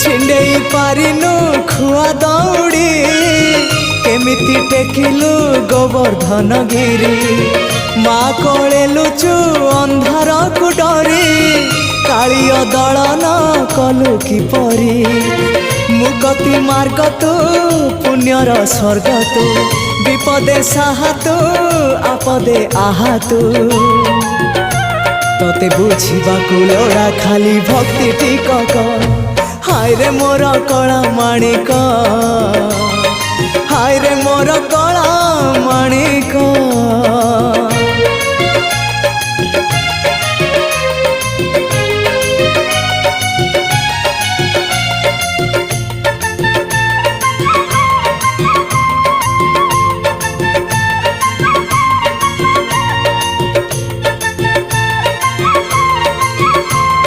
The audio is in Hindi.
छिंडेई पारिनु खुआ दौड़ी केमिति टेकिलु गोवर्धन गिरी माँ कोले लुचु अंधार को डरी कालिय दलन कलु किपरि मुकति मार्ग तू पुण्यर स्वर्ग तू विपदे साहा तू आपदे आहा तू तोते बुझिबाकु लोड़ा खाली भक्ति टिकक हाय रे मोर कला माणिक हाय रे मोर कला माणिक।